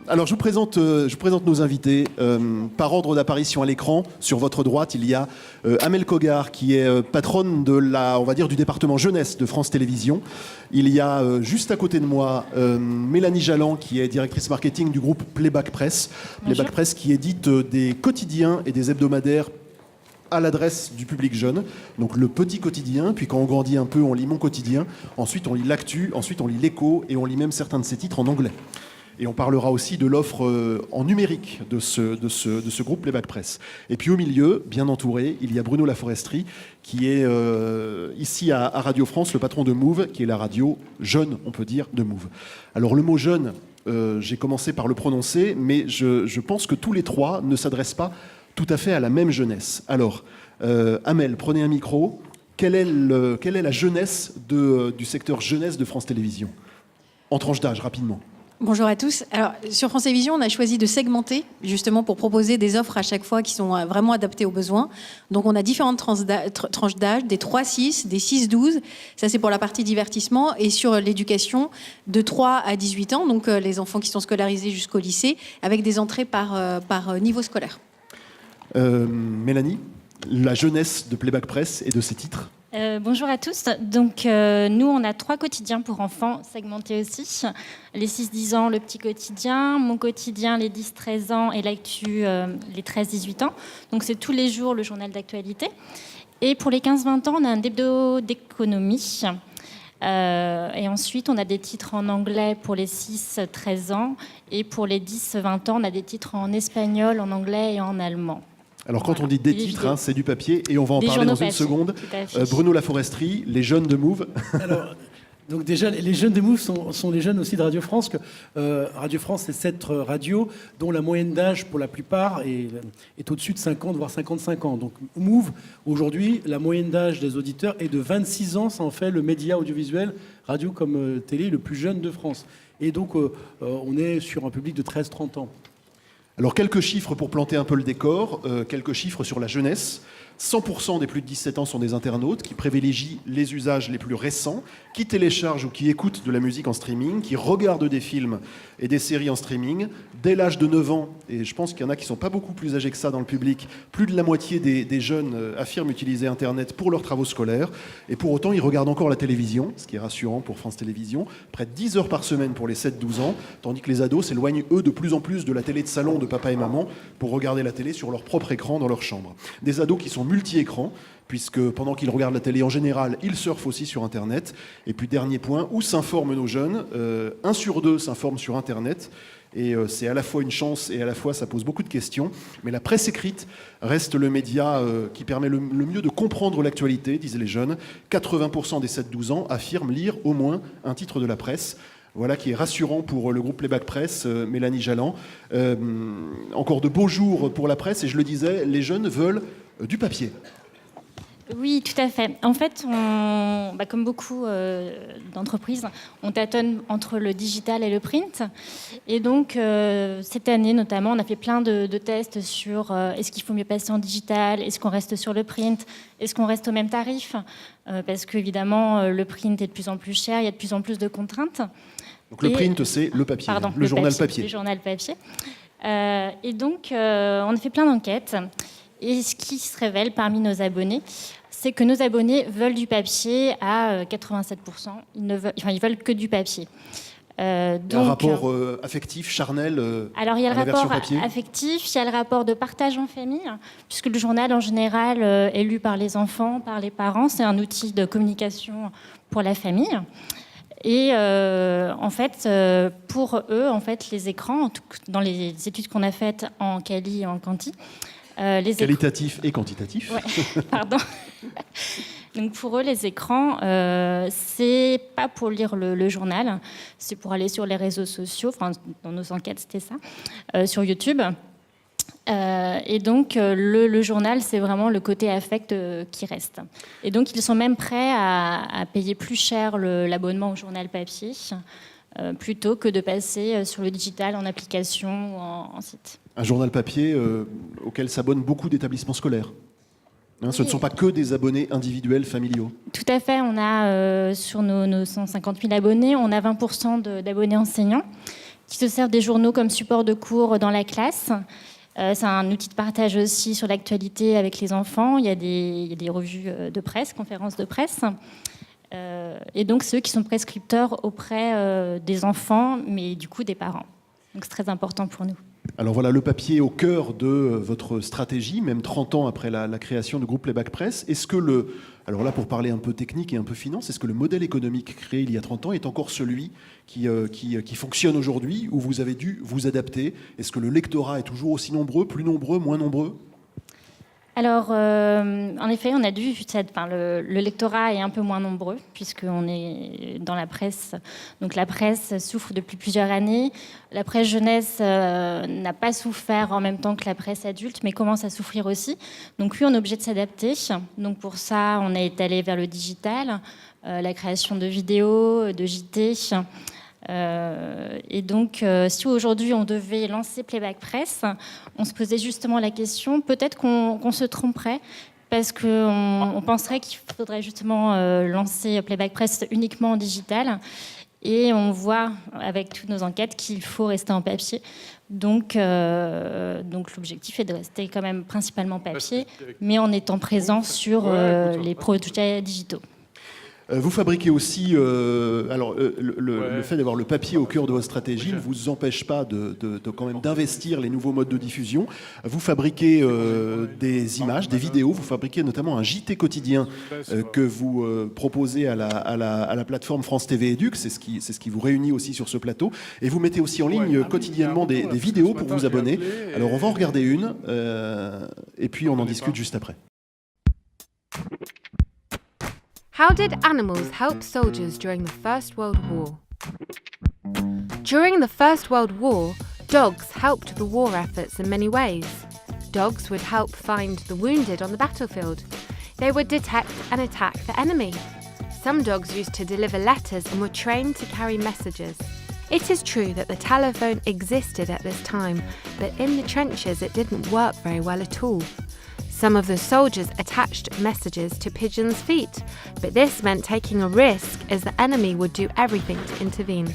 Alors, je vous présente nos invités. Par ordre d'apparition à l'écran, sur votre droite, il y a Amel Kogar, qui est patronne de on va dire, du département jeunesse de France Télévisions. Il y a juste à côté de moi Mélanie Jalland, qui est directrice marketing du groupe Playback Press. Playback Press qui édite des quotidiens et des hebdomadaires à l'adresse du public jeune. Donc le petit quotidien, puis quand on grandit un peu, on lit Mon Quotidien. Ensuite, on lit l'actu, ensuite on lit l'écho, et on lit même certains de ses titres en anglais. Et on parlera aussi de l'offre en numérique de ce groupe Playback Press. Et puis au milieu, bien entouré, il y a Bruno Laforesterie, qui est ici à Radio France, le patron de Move, qui est la radio jeune, on peut dire, de Move. Alors le mot jeune, j'ai commencé par le prononcer, mais je pense que tous les trois ne s'adressent pas tout à fait à la même jeunesse. Alors, Amel, prenez un micro. Quelle est la jeunesse du secteur jeunesse de France Télévisions ? En tranche d'âge, rapidement. Bonjour à tous. Alors, sur France Télévisions, on a choisi de segmenter, justement, pour proposer des offres à chaque fois qui sont vraiment adaptées aux besoins. Donc, on a différentes tranches d'âge, des 3-6, des 6-12. Ça, c'est pour la partie divertissement. Et sur l'éducation, de 3 à 18 ans, donc les enfants qui sont scolarisés jusqu'au lycée, avec des entrées par niveau scolaire. Mélanie, la jeunesse de Playback Press et de ses titres. Bonjour à tous. Donc, nous, on a 3 quotidiens pour enfants, segmentés aussi. Les 6-10 ans, le petit quotidien, Mon Quotidien, les 10-13 ans et l'actu, les 13-18 ans. Donc, c'est tous les jours le journal d'actualité. Et pour les 15-20 ans, on a un hebdo d'économie. Et ensuite, on a des titres en anglais pour les 6-13 ans. Et pour les 10-20 ans, on a des titres en espagnol, en anglais et en allemand. Alors quand on dit des titres, c'est du papier, et on va en parler dans une seconde. Bruno Laforesterie, les jeunes de Move. Alors, donc déjà, les jeunes de Move sont les jeunes aussi de Radio France. Radio France, c'est cette radio dont la moyenne d'âge, pour la plupart, est au-dessus de 50, voire 55 ans. Donc Move, aujourd'hui, la moyenne d'âge des auditeurs est de 26 ans. Ça en fait le média audiovisuel, radio comme télé, le plus jeune de France. Et donc, on est sur un public de 13-30 ans. Alors, quelques chiffres pour planter un peu le décor, quelques chiffres sur la jeunesse. 100% des plus de 17 ans sont des internautes qui privilégient les usages les plus récents, qui téléchargent ou qui écoutent de la musique en streaming, qui regardent des films et des séries en streaming. Dès l'âge de 9 ans, et je pense qu'il y en a qui ne sont pas beaucoup plus âgés que ça dans le public, plus de la moitié des jeunes affirment utiliser Internet pour leurs travaux scolaires. Et pour autant, ils regardent encore la télévision, ce qui est rassurant pour France Télévisions, près de 10 heures par semaine pour les 7-12 ans, tandis que les ados s'éloignent, eux, de plus en plus de la télé de salon de papa et maman pour regarder la télé sur leur propre écran dans leur chambre. Des ados qui sont multi-écrans, puisque pendant qu'ils regardent la télé en général, ils surfent aussi sur Internet. Et puis dernier point, où s'informent nos jeunes ? 1 sur 2 s'informent sur Internet. Et c'est à la fois une chance et à la fois ça pose beaucoup de questions. Mais la presse écrite reste le média qui permet le mieux de comprendre l'actualité, disent les jeunes. 80% des 7-12 ans affirment lire au moins un titre de la presse. Voilà qui est rassurant pour le groupe Playback Press, Mélanie Jalland. Encore de beaux jours pour la presse, et je le disais, les jeunes veulent du papier. Oui, tout à fait. En fait, comme beaucoup d'entreprises, on tâtonne entre le digital et le print. Et donc, cette année notamment, on a fait plein de tests sur est-ce qu'il faut mieux passer en digital, est-ce qu'on reste sur le print, est-ce qu'on reste au même tarif, parce qu'évidemment, le print est de plus en plus cher, il y a de plus en plus de contraintes. Donc le print, c'est le papier, le journal papier. Le journal papier. Et donc, on a fait plein d'enquêtes. Et ce qui se révèle parmi nos abonnés, c'est que nos abonnés veulent du papier à 87%. Ils veulent que du papier. Il y a un rapport affectif, charnel alors, il y a le rapport papier. affectif, il y a le rapport de partage en famille, puisque le journal, en général, est lu par les enfants, par les parents. C'est un outil de communication pour la famille. Et en fait, pour eux, en fait, les écrans, dans les études qu'on a faites en quali et en quanti, qualitatif et quantitatif. Ouais, pardon. Donc pour eux, les écrans, c'est pas pour lire le journal, c'est pour aller sur les réseaux sociaux. Enfin, dans nos enquêtes, c'était ça, sur YouTube. Et donc le journal, c'est vraiment le côté affect qui reste. Et donc ils sont même prêts à payer plus cher l'abonnement au journal papier plutôt que de passer sur le digital en application ou en site. Un journal papier auquel s'abonnent beaucoup d'établissements scolaires. Ce ne sont pas que des abonnés individuels, familiaux. Tout à fait. On a, sur nos 150 000 abonnés, on a 20% d'abonnés enseignants qui se servent des journaux comme support de cours dans la classe. C'est un outil de partage aussi sur l'actualité avec les enfants. Il y a des revues de presse, conférences de presse. Et donc, ceux qui sont prescripteurs auprès des enfants, mais du coup des parents. Donc, c'est très important pour nous. Alors voilà, le papier au cœur de votre stratégie, même 30 ans après la création du groupe Playback Press. Est-ce que alors là, pour parler un peu technique et un peu finance, est-ce que le modèle économique créé il y a 30 ans est encore celui qui fonctionne aujourd'hui, où vous avez dû vous adapter? Est-ce que le lectorat est toujours aussi nombreux, plus nombreux, moins nombreux? Alors, en effet, on a dû. Le lectorat est un peu moins nombreux, puisqu'on est dans la presse. Donc, la presse souffre depuis plusieurs années. La presse jeunesse n'a pas souffert en même temps que la presse adulte, mais commence à souffrir aussi. Donc, oui, on est obligé de s'adapter. Donc, pour ça, on est allé vers le digital, la création de vidéos, de JT. Et donc, si aujourd'hui on devait lancer Playback Press, on se posait justement la question, peut-être qu'on se tromperait, parce qu'on penserait qu'il faudrait justement lancer Playback Press uniquement en digital. Et on voit avec toutes nos enquêtes qu'il faut rester en papier. Donc l'objectif est de rester quand même principalement papier, mais en étant présent sur les projets digitaux. Vous fabriquez aussi, le fait d'avoir le papier au cœur de votre stratégie ne vous empêche pas de quand même d'investir les nouveaux modes de diffusion. Vous fabriquez des images, des vidéos, vous fabriquez notamment un JT quotidien que vous proposez à la plateforme France TV Éduc, c'est ce qui vous réunit aussi sur ce plateau, et vous mettez aussi en ligne quotidiennement des vidéos pour vous abonner. Alors on va en regarder une, et puis on en discute juste après. How did animals help soldiers during the First World War? During the First World War, dogs helped the war efforts in many ways. Dogs would help find the wounded on the battlefield. They would detect and attack the enemy. Some dogs used to deliver letters and were trained to carry messages. It is true that the telephone existed at this time, but in the trenches it didn't work very well at all. Some of the soldiers attached messages to pigeons' feet, but this meant taking a risk as the enemy would do everything to intervene.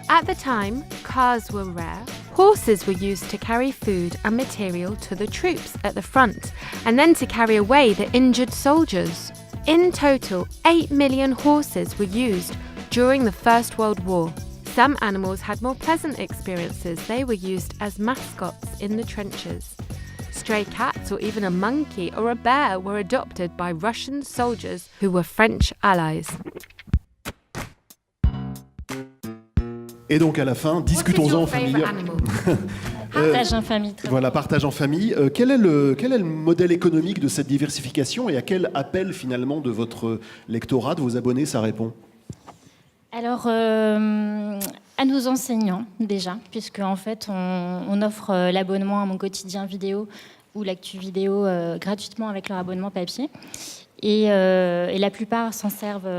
At the time, cars were rare. Horses were used to carry food and material to the troops at the front, and then to carry away the injured soldiers. In total, 8 million horses were used during the First World War. Some animals had more pleasant experiences. They were used as mascots in the trenches. Stray cats or even a monkey or a bear were adopted by Russian soldiers who were French allies. Et donc à la fin, discutons-en en famille. Partage en famille. Voilà, partage en famille. Quel est le modèle économique de cette diversification et à quel appel finalement de votre lectorat, de vos abonnés, ça répond? Alors, à nos enseignants déjà, puisque en fait on offre l'abonnement à Mon Quotidien vidéo ou l'actu vidéo gratuitement avec leur abonnement papier, et la plupart s'en servent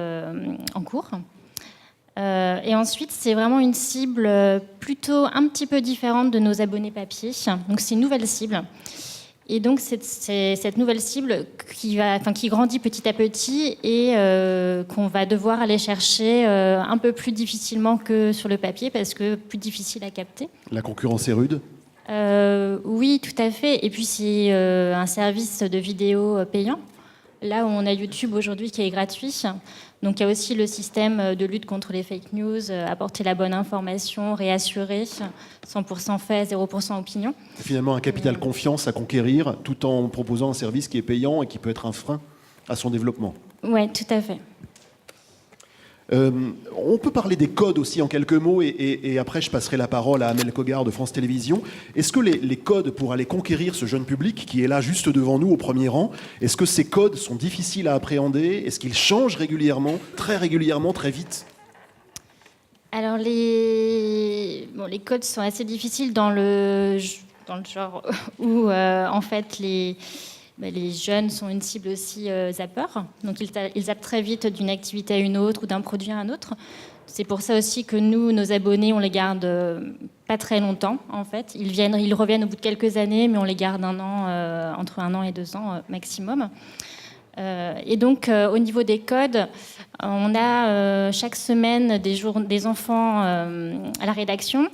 en cours. Et ensuite, c'est vraiment une cible plutôt un petit peu différente de nos abonnés papier. Donc c'est une nouvelle cible. Et donc, c'est cette nouvelle cible qui grandit petit à petit et qu'on va devoir aller chercher un peu plus difficilement que sur le papier parce que plus difficile à capter. La concurrence est rude? Oui, tout à fait. Et puis, c'est un service de vidéo payant. Là où on a YouTube aujourd'hui qui est gratuit. Donc il y a aussi le système de lutte contre les fake news, apporter la bonne information, réassurer, 100% fait, 0% opinion. Finalement, un capital confiance à conquérir tout en proposant un service qui est payant et qui peut être un frein à son développement. Oui, tout à fait. On peut parler des codes aussi en quelques mots et après je passerai la parole à Amel Kogar de France Télévisions. Est-ce que les codes pour aller conquérir ce jeune public qui est là juste devant nous au premier rang, est-ce que ces codes sont difficiles à appréhender? Est-ce qu'ils changent régulièrement, très vite? Alors les codes sont assez difficiles dans le genre où en fait les jeunes sont une cible aussi zappeur, donc ils zappent très vite d'une activité à une autre ou d'un produit à un autre. C'est pour ça aussi que nous, nos abonnés, on les garde pas très longtemps en fait. Ils reviennent au bout de quelques années, mais on les garde entre 1 an et 2 ans maximum. Et donc au niveau des codes, on a chaque semaine des enfants à la rédaction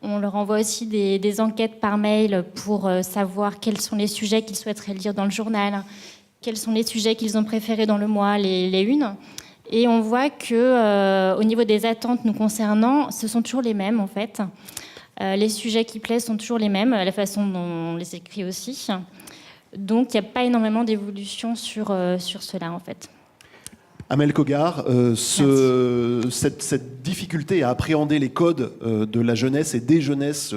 On leur envoie aussi des enquêtes par mail pour savoir quels sont les sujets qu'ils souhaiteraient lire dans le journal, quels sont les sujets qu'ils ont préférés dans le mois, les unes. Et on voit que au niveau des attentes nous concernant, ce sont toujours les mêmes en fait. Les sujets qui plaisent sont toujours les mêmes, la façon dont on les écrit aussi. Donc il n'y a pas énormément d'évolution sur cela en fait. Amel Cogar, cette difficulté à appréhender les codes de la jeunesse et des jeunesses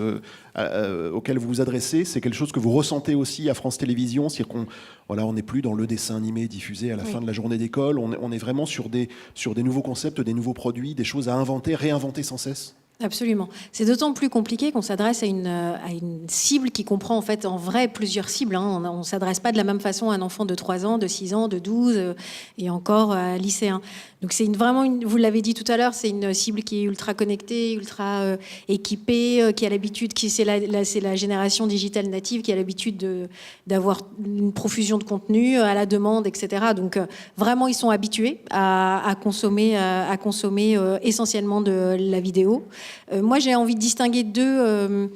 auxquelles vous vous adressez, c'est quelque chose que vous ressentez aussi à France Télévisions, c'est-à-dire qu'on n'est plus dans le dessin animé diffusé à la fin de la journée d'école, on est vraiment sur des nouveaux concepts, des nouveaux produits, des choses à inventer, réinventer sans cesse. Absolument. C'est d'autant plus compliqué qu'on s'adresse à une cible qui comprend en fait en vrai plusieurs cibles. On ne s'adresse pas de la même façon à un enfant de 3 ans, de 6 ans, de 12 et encore à lycéen. Donc c'est vous l'avez dit tout à l'heure, c'est une cible qui est ultra connectée, ultra équipée, qui a l'habitude, c'est la génération digitale native qui a l'habitude d'avoir une profusion de contenu à la demande, etc. Donc vraiment ils sont habitués à consommer essentiellement de la vidéo. Moi, j'ai envie de distinguer deux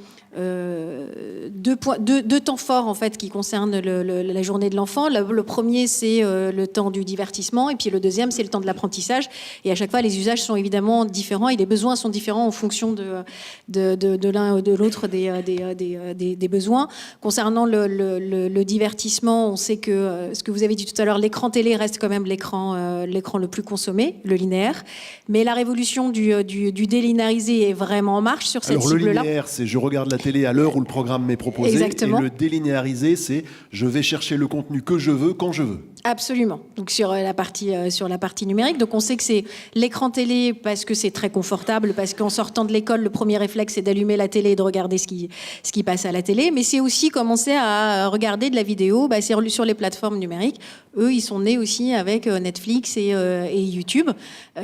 temps forts en fait qui concernent la journée de l'enfant. Le premier, c'est le temps du divertissement, et puis le deuxième, c'est le temps de l'apprentissage. Et à chaque fois, les usages sont évidemment différents et les besoins sont différents en fonction de l'un ou de l'autre des besoins. Concernant le divertissement, on sait que ce que vous avez dit tout à l'heure, l'écran télé reste quand même l'écran le plus consommé, le linéaire. Mais la révolution du délinéarisé est vraiment en marche sur cette cible-là. Le linéaire, c'est je regarde la télé à l'heure où le programme m'est proposé. Exactement. Et le délinéarisé, c'est je vais chercher le contenu que je veux, quand je veux. Absolument. Donc sur la partie numérique. Donc on sait que c'est l'écran télé parce que c'est très confortable, parce qu'en sortant de l'école, le premier réflexe, c'est d'allumer la télé et de regarder ce qui passe à la télé. Mais c'est aussi commencer à regarder de la vidéo c'est sur les plateformes numériques. Eux, ils sont nés aussi avec Netflix et YouTube,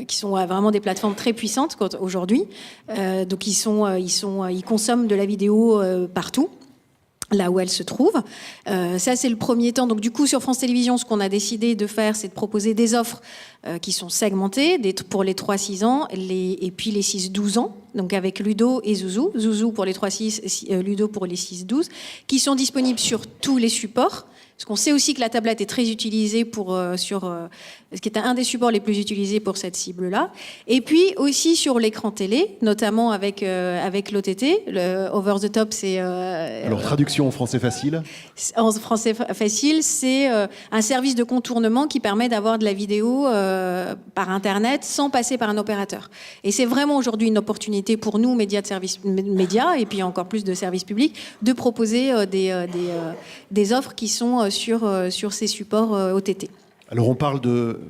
qui sont vraiment des plateformes très puissantes aujourd'hui. Donc ils consomment de la vidéo partout, là où elle se trouve. Ça, c'est le premier temps. Donc, du coup, sur France Télévisions, ce qu'on a décidé de faire, c'est de proposer des offres qui sont segmentées pour les 3-6 ans et puis les 6-12 ans, donc avec Ludo et Zouzou. Zouzou pour les 3-6, Ludo pour les 6-12, qui sont disponibles sur tous les supports. Parce qu'on sait aussi que la tablette est très utilisée ce qui est un des supports les plus utilisés pour cette cible-là. Et puis aussi sur l'écran télé, notamment avec l'OTT. Le Over the Top, c'est... Alors, traduction en français facile. En français facile, c'est un service de contournement qui permet d'avoir de la vidéo par Internet sans passer par un opérateur. Et c'est vraiment aujourd'hui une opportunité pour nous, médias et puis encore plus de services publics, de proposer des offres qui sont sur ces supports OTT. Alors on parle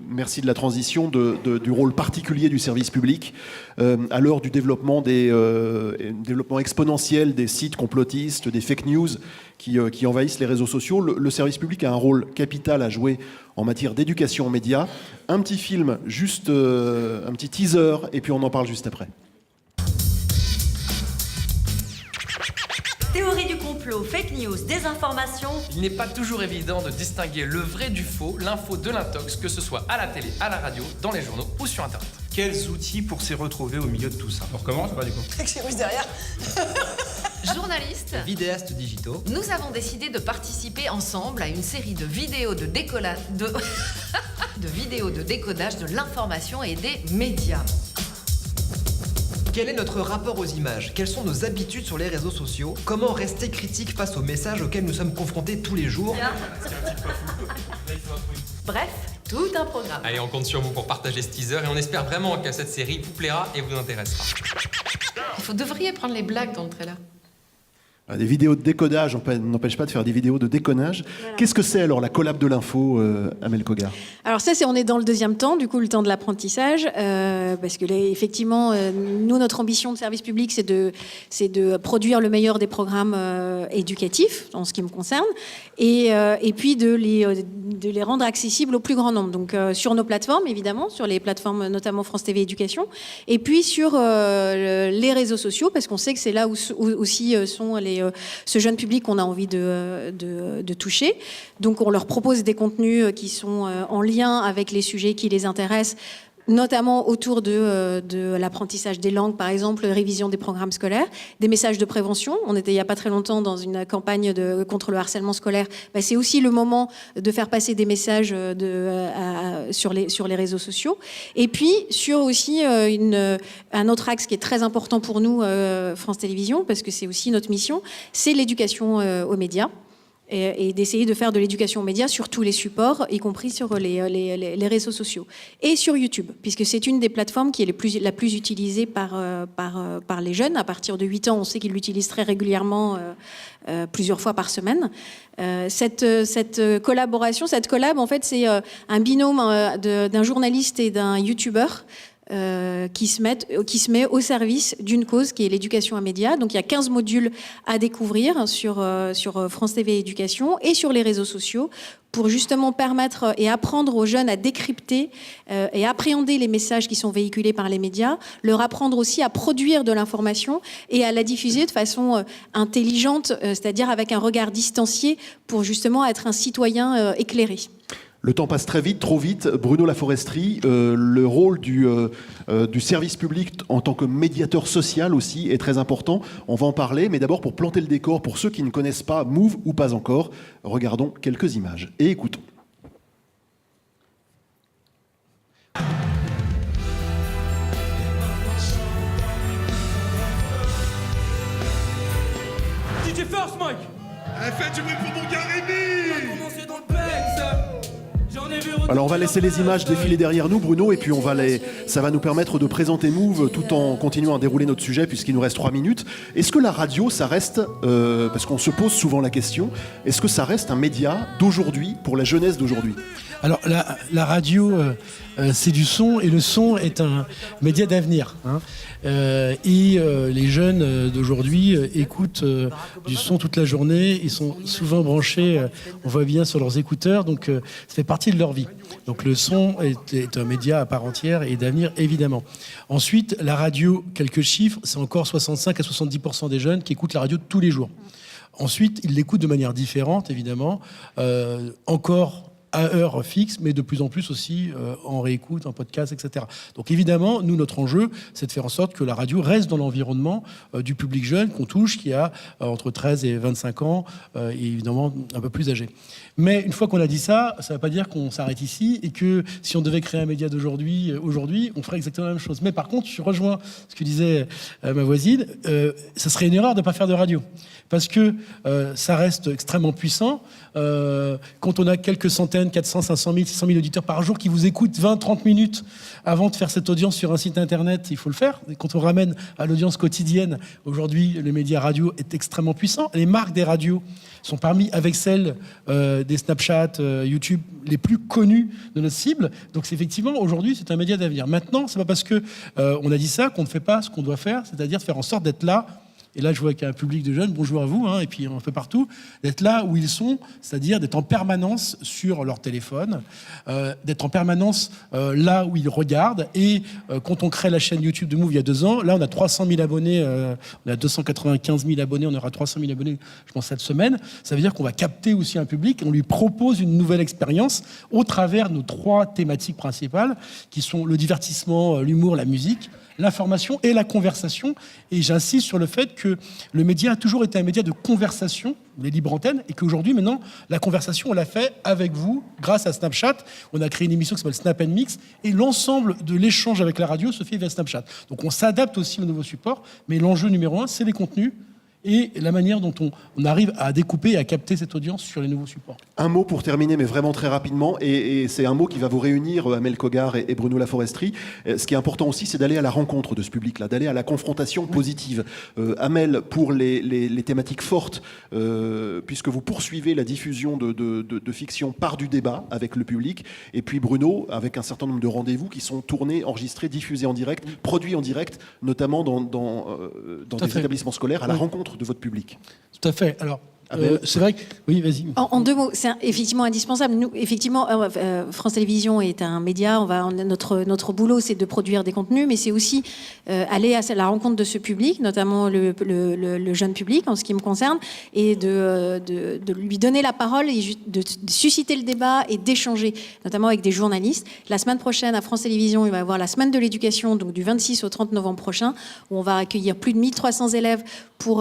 merci de la transition, du rôle particulier du service public à l'heure du développement développement exponentiel des sites complotistes, des fake news qui envahissent les réseaux sociaux. Le service public a un rôle capital à jouer en matière d'éducation aux médias. Un petit film, juste un petit teaser, et puis on en parle juste après. Théorie du complot, fake news, désinformation. Il n'est pas toujours évident de distinguer le vrai du faux, l'info de l'intox, que ce soit à la télé, à la radio, dans les journaux ou sur Internet. Quels outils pour s'y retrouver au milieu de tout ça? On recommence ou pas du coup? Exécute derrière. Journalistes, Vidéastes digitaux. nous avons décidé de participer ensemble à une série de vidéos de décollage de vidéos de décodage de l'information et des médias. Quel est notre rapport aux images? Quelles sont nos habitudes sur les réseaux sociaux? Comment rester critique face aux messages auxquels nous sommes confrontés tous les jours? Bref, tout un programme. Allez, on compte sur vous pour partager ce teaser et on espère vraiment que cette série vous plaira et vous intéressera. Vous devriez prendre les blagues dans le trailer. Des vidéos de décodage, on n'empêche pas de faire des vidéos de déconnage. Voilà. Qu'est-ce que c'est alors la collab de l'info, Amel Cogar? Alors ça, on est dans le deuxième temps, du coup le temps de l'apprentissage, parce que là, effectivement, nous, notre ambition de service public, c'est de produire le meilleur des programmes éducatifs, en ce qui me concerne, et puis de les rendre accessibles au plus grand nombre. Donc sur nos plateformes, évidemment, sur les plateformes notamment France TV Éducation, et puis sur les réseaux sociaux, parce qu'on sait que c'est là où aussi sont ce jeune public qu'on a envie de toucher. Donc on leur propose des contenus qui sont en lien avec les sujets qui les intéressent, notamment autour de l'apprentissage des langues, par exemple, révision des programmes scolaires, des messages de prévention. On était il n'y a pas très longtemps dans une campagne contre le harcèlement scolaire. C'est aussi le moment de faire passer des messages sur les réseaux sociaux. Et puis, sur aussi un autre axe qui est très important pour nous, France Télévisions, parce que c'est aussi notre mission, c'est l'éducation aux médias. Et d'essayer de faire de l'éducation aux médias sur tous les supports, y compris sur les réseaux sociaux. Et sur YouTube, puisque c'est une des plateformes qui est la plus utilisée par les jeunes. À partir de 8 ans, on sait qu'ils l'utilisent très régulièrement, plusieurs fois par semaine. Cette collaboration, cette collab, en fait, c'est un binôme d'un journaliste et d'un YouTuber qui se met au service d'une cause qui est l'éducation à médias. Donc il y a 15 modules à découvrir sur France TV Éducation et sur les réseaux sociaux pour justement permettre et apprendre aux jeunes à décrypter et appréhender les messages qui sont véhiculés par les médias, leur apprendre aussi à produire de l'information et à la diffuser de façon intelligente, c'est-à-dire avec un regard distancié pour justement être un citoyen éclairé. Le temps passe très vite, trop vite. Bruno Laforesterie, le rôle du service public en tant que médiateur social aussi est très important. On va en parler, mais d'abord pour planter le décor, pour ceux qui ne connaissent pas Move ou pas encore, regardons quelques images et écoutons. DJ First Mike. Faites du bruit pour mon gars Rémi. Commencez dans le pex. Alors on va laisser les images défiler derrière nous, Bruno, et puis ça va nous permettre de présenter Move tout en continuant à dérouler notre sujet puisqu'il nous reste 3 minutes. Est-ce que la radio, ça reste, parce qu'on se pose souvent la question, est-ce que ça reste un média d'aujourd'hui pour la jeunesse d'aujourd'hui ? Alors la radio, c'est du son, et le son est un média d'avenir. Les jeunes d'aujourd'hui écoutent du son toute la journée. Ils sont souvent branchés, on voit bien, sur leurs écouteurs, donc ça fait partie de leur vie. Donc le son est un média à part entière et d'avenir, évidemment. Ensuite, la radio, quelques chiffres, c'est encore 65 à 70% des jeunes qui écoutent la radio tous les jours. Ensuite, ils l'écoutent de manière différente, évidemment, encore à heure fixe, mais de plus en plus aussi en réécoute, en podcast, etc. Donc évidemment, nous, notre enjeu, c'est de faire en sorte que la radio reste dans l'environnement du public jeune qu'on touche, qui a entre 13 et 25 ans, et évidemment un peu plus âgé. Mais une fois qu'on a dit ça, ça ne veut pas dire qu'on s'arrête ici et que si on devait créer un média d'aujourd'hui, on ferait exactement la même chose. Mais par contre, je rejoins ce que disait ma voisine, ça serait une erreur de ne pas faire de radio. Parce que ça reste extrêmement puissant. Quand on a quelques centaines, 400, 500 000, 600 000 auditeurs par jour qui vous écoutent 20, 30 minutes avant de faire cette audience sur un site internet, il faut le faire. Et quand on ramène à l'audience quotidienne, aujourd'hui, le média radio est extrêmement puissant. Les marques des radios sont parmi, avec celles des Snapchat, YouTube, les plus connues de notre cible. Donc effectivement, aujourd'hui, c'est un média d'avenir. Maintenant, c'est pas parce que on a dit ça qu'on ne fait pas ce qu'on doit faire, c'est-à-dire de faire en sorte d'être là. Et là, je vois qu'il y a un public de jeunes, bonjour à vous, et puis on fait partout, d'être là où ils sont, c'est-à-dire d'être en permanence sur leur téléphone, d'être en permanence là où ils regardent. Et quand on crée la chaîne YouTube de Move il y a 2 ans, là, on a 300 000 abonnés, on a 295 000 abonnés, on aura 300 000 abonnés, je pense, cette semaine. Ça veut dire qu'on va capter aussi un public, et on lui propose une nouvelle expérience au travers de nos 3 thématiques principales, qui sont le divertissement, l'humour, la musique, l'information et la conversation. Et j'insiste sur le fait que le média a toujours été un média de conversation, les libres antennes, et qu'aujourd'hui, maintenant, la conversation, on l'a fait avec vous, grâce à Snapchat. On a créé une émission qui s'appelle Snap & Mix, et l'ensemble de l'échange avec la radio se fait via Snapchat. Donc on s'adapte aussi aux nouveaux supports, mais l'enjeu numéro 1, c'est les contenus et la manière dont on arrive à découper et à capter cette audience sur les nouveaux supports. Un mot pour terminer, mais vraiment très rapidement, et c'est un mot qui va vous réunir, Amel Kogar et Bruno Laforesterie. Ce qui est important aussi, c'est d'aller à la rencontre de ce public-là, d'aller à la confrontation positive. Amel, pour les thématiques fortes, puisque vous poursuivez la diffusion de fiction par du débat avec le public, et puis Bruno, avec un certain nombre de rendez-vous qui sont tournés, enregistrés, diffusés en direct, produits en direct, notamment dans des établissements scolaires, à la rencontre de votre public. Tout à fait. Alors, C'est vrai que... Oui, vas-y. En 2 mots, c'est effectivement indispensable. Nous, effectivement, France Télévisions est un média. Notre boulot, c'est de produire des contenus, mais c'est aussi aller à la rencontre de ce public, notamment le jeune public, en ce qui me concerne, et de lui donner la parole, et de susciter le débat et d'échanger, notamment avec des journalistes. La semaine prochaine, à France Télévisions, il va y avoir la semaine de l'éducation, donc du 26 au 30 novembre prochain, où on va accueillir plus de 1300 élèves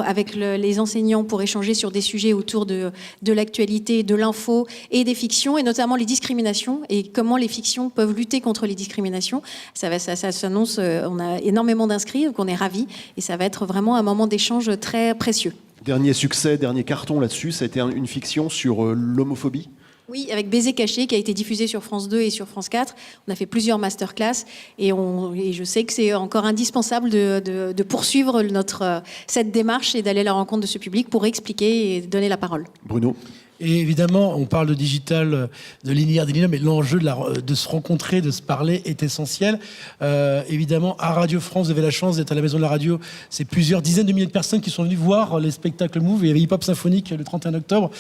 avec les enseignants pour échanger sur des sujets autour de l'actualité, de l'info et des fictions, et notamment les discriminations, et comment les fictions peuvent lutter contre les discriminations. Ça s'annonce, on a énormément d'inscrits, donc on est ravis, et ça va être vraiment un moment d'échange très précieux. Dernier succès, dernier carton là-dessus, ça a été une fiction sur l'homophobie. Oui, avec Baiser caché, qui a été diffusé sur France 2 et sur France 4. On a fait plusieurs masterclass, et je sais que c'est encore indispensable de poursuivre cette démarche et d'aller à la rencontre de ce public pour expliquer et donner la parole. Bruno ? Et évidemment, on parle de digital, de linéaire, mais l'enjeu de se rencontrer, de se parler est essentiel. Évidemment, à Radio France, vous avez la chance d'être à la Maison de la Radio. C'est plusieurs dizaines de milliers de personnes qui sont venues voir les spectacles Move. Il y avait Hip Hop Symphonique le 31 octobre.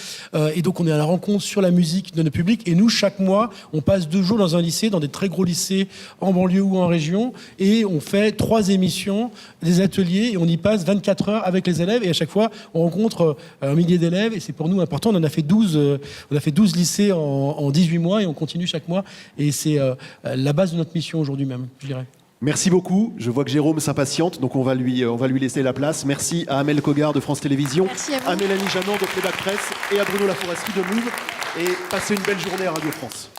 Et donc, on est à la rencontre sur la musique de notre public. Et nous, chaque mois, on passe 2 jours dans un lycée, dans des très gros lycées, en banlieue ou en région. Et on fait 3 émissions, des ateliers, et on y passe 24 heures avec les élèves. Et à chaque fois, on rencontre un millier d'élèves. Et c'est pour nous important. On a fait 12 lycées en 18 mois, et on continue chaque mois. Et c'est la base de notre mission aujourd'hui même, je dirais. Merci beaucoup. Je vois que Jérôme s'impatiente, donc on va lui laisser la place. Merci à Amel Cogar de France Télévisions, à Mélanie Janot de Playback Presse et à Bruno Laforesti de Move. Et passez une belle journée à Radio France.